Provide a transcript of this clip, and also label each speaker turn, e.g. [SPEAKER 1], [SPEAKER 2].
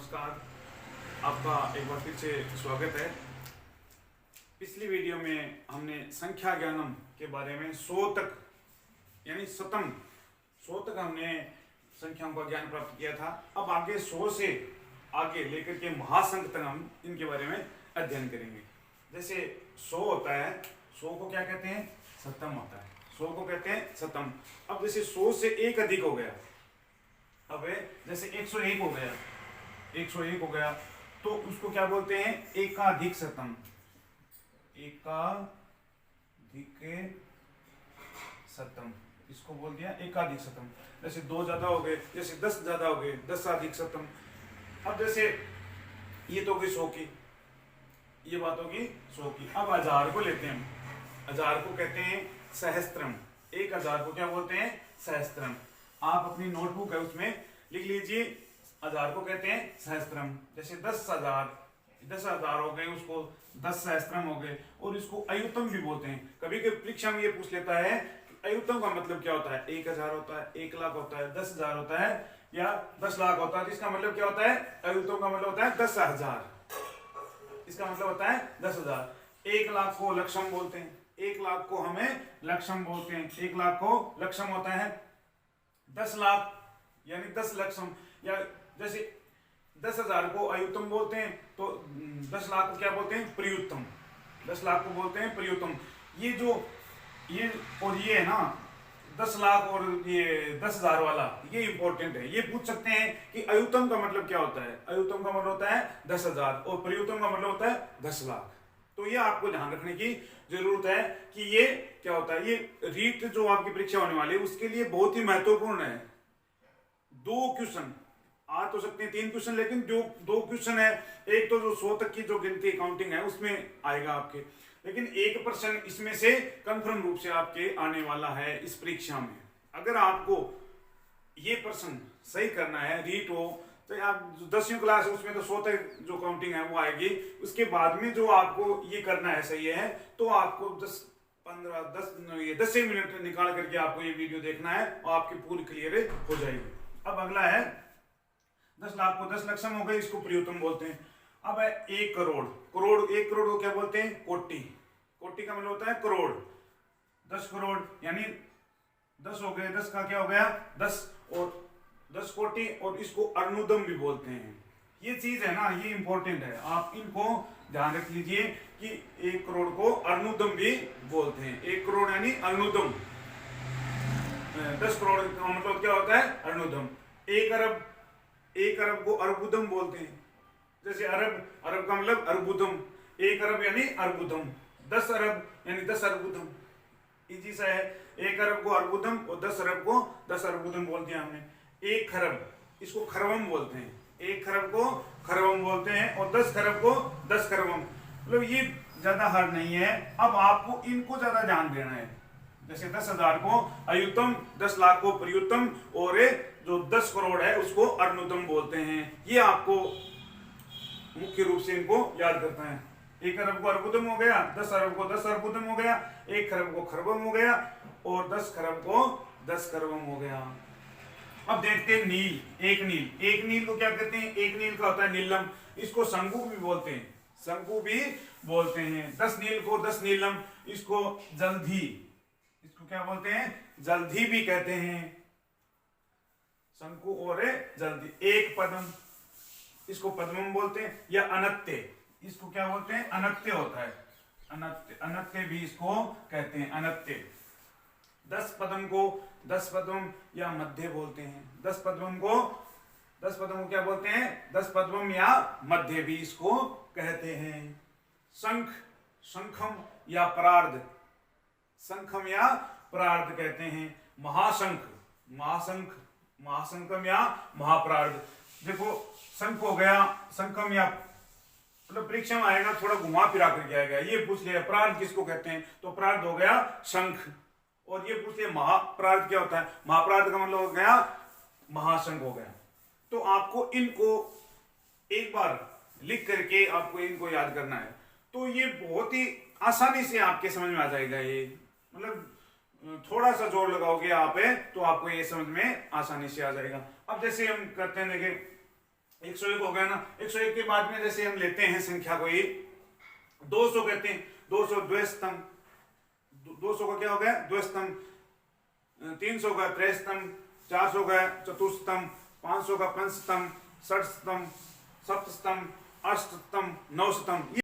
[SPEAKER 1] नमस्कार, आपका एक बार फिर से स्वागत है। पिछली वीडियो में हमने संख्या ज्ञानम के बारे में 100 तक यानी शतम 100 तक हमने संख्याओं का ज्ञान प्राप्त किया था। अब आगे 100 से आगे लेकर के महासंख्य तक हम इनके बारे में अध्ययन करेंगे। जैसे 100 होता है, 100 को क्या कहते हैं? शतम होता है। 100 को कहते हैं शतम। अब जैसे 100 से एक अधिक हो गया, अब जैसे 101 हो गया, 101 हो गया तो उसको क्या बोलते हैं? एकाधिक शतम। एकाधिक शतम, इसको बोल दिया एकाधिक शतम। जैसे 2 ज्यादा हो गए, जैसे 10 ज्यादा हो गए, 10 अधिक शतम। अब जैसे ये तो होगी 100 की, ये बात होगी 100 की। अब 1000 को लेते हैं, 1000 को कहते हैं सहस्त्रम। 1000 को क्या बोलते हैं? सहस्त्रम। आप अपनी नोटबुक है उसमें लिख लीजिए, 1000 को कहते हैं सहस्त्रम। जैसे 10,000 हो गए, उसको 10 सहस्त्रम हो गए। और इसको अयुतम भी बोलते हैं। कभी कभी परीक्षा में ये पूछ लेता है कि अयुतम का मतलब क्या होता है? 1000 होता है, 1 लाख होता है, 10,000 होता है या 10 लाख होता है, तो इसका मतलब क्या होता है? अयुतम का मतलब होता है 10,000। इसका मतलब होता है 10,000। 1 लाख को लक्षम बोलते हैं, 1 लाख को हमें लक्षम बोलते हैं। 1 लाख को लक्षम होता है। 10 लाख यानी 10 लक्षम, या जैसे 10,000 को अयुतम बोलते हैं तो 10 लाख को क्या बोलते हैं? प्रयुतम। 10 लाख को बोलते हैं प्रयुतम। ये जो ये और ये है ना, 10 लाख और ये 10,000 वाला, ये इंपॉर्टेंट है। ये पूछ सकते हैं कि अयुतम का मतलब क्या होता है? अयुतम का मतलब होता है 10,000 और प्रयुतम का मतलब होता है 10 लाख। तो ये आपको ध्यान रखने की जरूरत है कि ये क्या होता है। ये रीट जो आपकी परीक्षा होने वाली है उसके लिए बहुत ही महत्वपूर्ण है। 2 क्वेश्चन आ तो सकते हैं, 3 क्वेश्चन, लेकिन जो 2 क्वेश्चन है, एक तो जो 100 तक की जो गिनती काउंटिंग है उसमें आएगा आपके, लेकिन 1% इसमें से कंफर्म रूप से आपके आने वाला है इस परीक्षा में। अगर आपको ये प्रश्न सही करना है, रीट हो, तो आप 10वीं क्लास है उसमें तो 100 तक जो काउंटिंग है वो आएगी। उसके बाद में जो आपको ये करना है सही है, तो आपको 10 मिनट निकाल करके आपको ये वीडियो देखना है और आपकी पूरी क्लियर हो जाएगी। अब अगला है 10 लाख को 10 लक्षम हो गए, इसको प्रयुतम बोलते हैं। अब है 1 करोड़। 1 करोड़ को क्या बोलते हैं? कोटि। कोटि का मतलब होता है करोड़। 10 करोड़ यानी 10 हो गए, 10 का क्या हो गया? 10 और 10 कोटि, और इसको अर्नुदम भी बोलते हैं। ये चीज है ना, ये इंपॉर्टेंट है, आप इनको ध्यान रख लीजिए कि 1 करोड़ को अर्नुदम भी बोलते हैं। 1 करोड़ यानी अर्नुदम। 10 करोड़ का मतलब क्या होता है? अर्नुदम। 1 अरब को अर्बुदम बोलते हैं। जैसे अरब का मतलब अर्बुदम। 1 अरब यानी अर्बुदम। 10 अरब यानी 10 अर्बुदम। इजी सा है। 1 अरब को अर्बुदम और 10 अरब को 10 अर्बुदम बोल दिया हमने। 1 खरब, इसको खरवम बोलते हैं। 1 खरब को खरवम बोलते हैं और 10 खरब को 10 खरवम। मतलब ये ज्यादा हार्ड नहीं है। अब आपको इनको ज्यादा ध्यान देना है। जैसे 10,000 को अयुतम, 10 लाख को प्रयुतम, और जो 10 करोड़ है उसको अर्नुदम बोलते हैं। ये आपको मुख्य रूप से इनको याद करना है। 1 अरब को अर्बुदम हो गया, 10 अरब को 10 अर्बुदम हो गया, 1 खरब को खरबम हो गया और 10 खरब को 10 खरबम हो गया। अब देखते हैं नील। एक नील को क्या कहते हैं? एक नील का होता है नीलम। इसको शंकु भी बोलते हैं, शंकु भी बोलते हैं। 10 नील को 10 नीलम, इसको जलधि, इसको क्या बोलते हैं? जलधि भी कहते हैं। शंकु और जलधि। 1 पद्म, इसको पद्मम बोलते हैं, या अनत्य, इसको क्या बोलते हैं? अनत्य होता है। अनत्य भी इसको कहते हैं, अनत्य। 10 पद्म को 10 पद्म या मध्य बोलते हैं। 10 पद्म को क्या बोलते हैं? 10 पद्मम या मध्य भी इसको कहते हैं। शंख, शंखम या परार्ध, शंखम या परार्ध कहते हैं। महाशंख, महाशंखम या महापरार्ध। देखो शंख हो गया, शंखम या मतलब परीक्षा में आएगा, थोड़ा घुमा फिरा करके आएगा। ये पूछ लिया प्रार्थ किसको कहते हैं, तो प्रार्थ हो गया शंख। और ये पूछ लिया महाप्रार्थ क्या होता है, महाप्रार्थ का मतलब हो गया महाशंख हो गया। तो आपको इनको एक बार लिख करके आपको इनको याद करना है। तो ये बहुत ही आसानी से आपके समझ में आ जाएगा। ये मतलब थोड़ा सा जोर लगाओगे आप तो आपको ये समझ में आसानी से आ जाएगा। अब जैसे हम करते हैं, देखिए 101 हो गया ना। 101 के बाद में जैसे हम लेते हैं संख्या को, ये 200 कहते हैं, 200 द्वैस्तम, 200 का क्या हो गया द्वैस्तम, 300 का त्रैस्तम, 400 का चतुस्तम, 500 का पंचतम, षष्ठतम, सप्तस्तम, अष्टतम, नवस्तम।